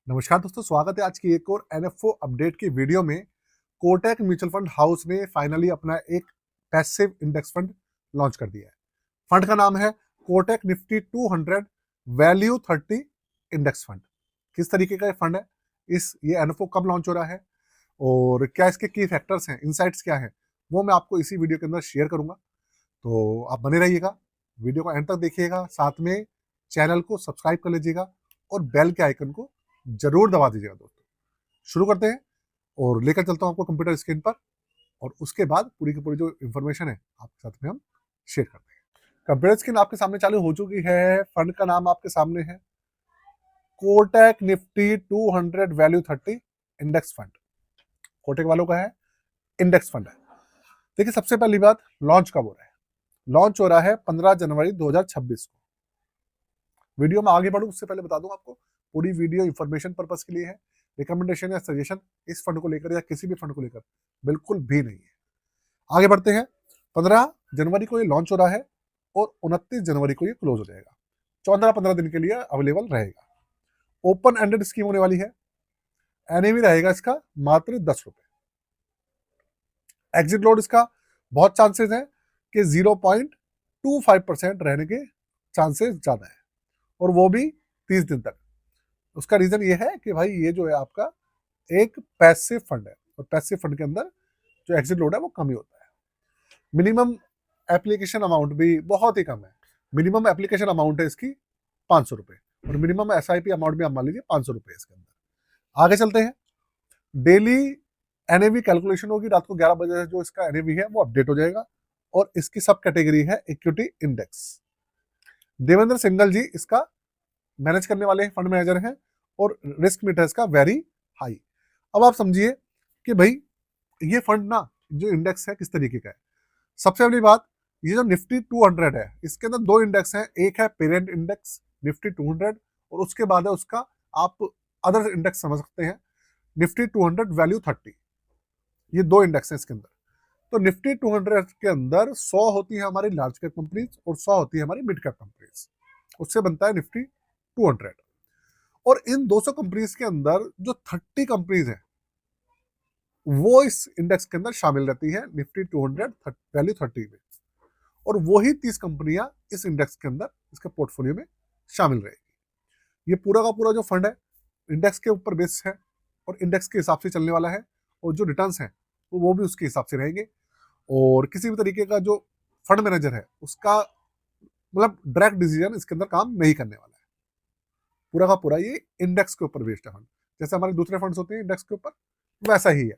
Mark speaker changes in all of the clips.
Speaker 1: नमस्कार दोस्तों, स्वागत है आज की एक और एनएफओ अपडेट की वीडियो में। कोटक म्यूचुअल फंड हाउस ने फाइनली अपना एक पैसिव इंडेक्स फंड लॉन्च कर दिया है। फंड का नाम है Kotak Nifty 200 value 30 index fund. किस तरीके का ये फंड है, ये एनएफओ कब लॉन्च हो रहा है और क्या इसके की फैक्टर्स हैं, इनसाइट्स क्या है, वो मैं आपको इसी वीडियो के अंदर शेयर करूंगा। तो आप बने रहिएगा, वीडियो को एंड तक देखिएगा, साथ में चैनल को सब्सक्राइब कर लीजिएगा और बेल के आइकन को जरूर दबा दीजिएगा। दोस्तों शुरू करते हैं और लेकर चलता हूं आपको कंप्यूटर स्क्रीन पर, और उसके बाद पूरी की पूरी जो इन्फॉर्मेशन है आपके साथ में हम शेयर करते हैं। कंप्यूटर स्क्रीन आपके सामने चालू हो चुकी है। फंड का नाम आपके सामने है Kotak Nifty 200 value 30 index fund. Kotak वालों का है, इंडेक्स फंड है। देखिए, सबसे पहली बात, लॉन्च कब हो रहा है? लॉन्च हो रहा है 15 जनवरी 2026 को। वीडियो में आगे बढ़ूं उससे पहले बता दूं आपको, पूरी वीडियो इंफॉर्मेशन पर्पस के लिए है, रिकमेंडेशन या सजेशन इस फंड को लेकर या किसी भी फंड को लेकर बिल्कुल भी नहीं है। आगे बढ़ते हैं। 15 जनवरी को ये लॉन्च हो रहा है और 29 जनवरी को ये क्लोज हो जाएगा। 14-15 दिन के लिए अवेलेबल रहेगा। ओपन एंडेड स्कीम होने वाली है। एनएवी रहेगा इसका मात्र 10 रुपए। एग्जिट लोड इसका बहुत चांसेस है कि 0.25% रहने के चांसेस ज्यादा है, और वो भी 30 दिन तक। उसका रीजन ये है कि भाई ये जो है आपका एक पैसिव फंड है, और पैसिव फंड के अंदर जो एग्जिट लोड है वो कम ही होता है। मिनिमम एप्लीकेशन अमाउंट भी बहुत ही कम है। मिनिमम एप्लीकेशन अमाउंट है इसकी 500 रुपए, और मिनिमम एसआईपी अमाउंट भी आप मान लीजिए 500 रुपए इसके अंदर। आगे चलते हैं। डेली एनएवी कैलकुलेशन होगी, रात को 11 बजे से जो इसका एनएवी है वो अपडेट हो जाएगा, और इसकी सब कैटेगरी है इक्विटी इंडेक्स। देवेंद्र सिंगल जी इसका मैनेज करने वाले फंड मैनेजर हैं, और रिस्क मीटर इसका वेरी हाई। अब आप समझिए कि भाई ये फंड ना, जो इंडेक्स है किस तरीके का है। सबसे पहली बात, ये जो निफ्टी 200 है इसके अंदर दो इंडेक्स हैं। एक है पेरेंट इंडेक्स निफ्टी 200, और उसके बाद है उसका आप अदर इंडेक्स समझ सकते हैं निफ्टी 200 वैल्यू 30। ये दो इंडेक्स हैं इसके अंदर। तो निफ्टी 200 के अंदर 100 होती है हमारी लार्ज कैप कंपनीज और 100 होती है हमारी मिड कैप कंपनीज। उससे बनता है निफ्टी 200। और इन 200 कंपनीज के अंदर जो 30 कंपनीज हैं वो इस इंडेक्स के अंदर शामिल रहती है निफ्टी 200 वैल्यू 30 में, और वही 30 कंपनियां इस इंडेक्स के अंदर इसके पोर्टफोलियो में शामिल रहेगी। ये पूरा का पूरा जो फंड है इंडेक्स के ऊपर बेस्ड है, और इंडेक्स के हिसाब से चलने वाला है, और जो रिटर्न्स हैं वो भी उसके हिसाब से रहेंगे। और किसी भी तरीके का जो फंड मैनेजर है उसका मतलब डायरेक्ट डिसीजन इसके अंदर काम नहीं करने वाला है। पूरा का पूरा ये इंडेक्स के ऊपर बेस्ड है फंड। जैसे हमारे दूसरे फंड्स होते हैं इंडेक्स के ऊपर, वैसा ही है।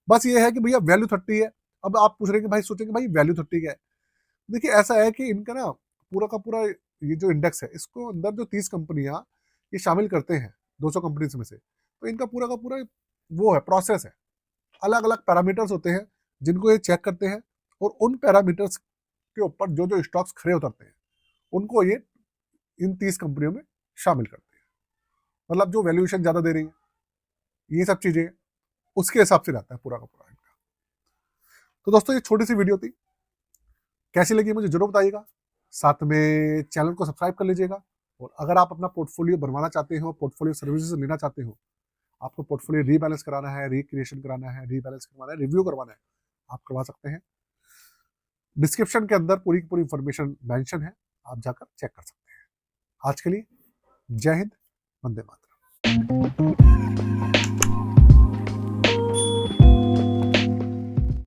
Speaker 1: बस ये है कि भैया वैल्यू 30 है। अब आप पूछ रहे हैं कि भाई, सोचेंगे भाई वैल्यू 30 क्या है। देखिए, ऐसा है कि इनका ना पूरा का पूरा ये जो इंडेक्स है इसको अंदर जो 30 कंपनियां ये शामिल करते हैं 200 कंपनीज में से, तो इनका पूरा का पूरा वो है, प्रोसेस है। अलग अलग पैरामीटर्स होते हैं जिनको ये चेक करते हैं, और उन पैरामीटर्स के ऊपर जो जो स्टॉक्स खड़े उतरते हैं उनको ये इन 30 कंपनियों में शामिल करते हैं। मतलब जो वैल्यूएशन ज्यादा दे रही है, ये सब चीजें उसके हिसाब से रहता है पूरा का पूरा इनका। तो दोस्तों, ये छोटी सी वीडियो थी, कैसी लगी मुझे जरूर बताइएगा। साथ में चैनल को सब्सक्राइब कर लीजिएगा, और अगर आप अपना पोर्टफोलियो बनवाना चाहते हो, पोर्टफोलियो सर्विसेज लेना चाहते हो, आपको पोर्टफोलियो रीबैलेंस कराना है, रिक्रिएशन कराना है, रीबैलेंस करवाना है, रिव्यू करवाना है, आप करवा सकते हैं। डिस्क्रिप्शन के अंदर पूरी की पूरी इंफॉर्मेशन मेंशन है, आप जाकर चेक कर सकते हैं। आज के लिए जय हिंद, वंदे मातरम।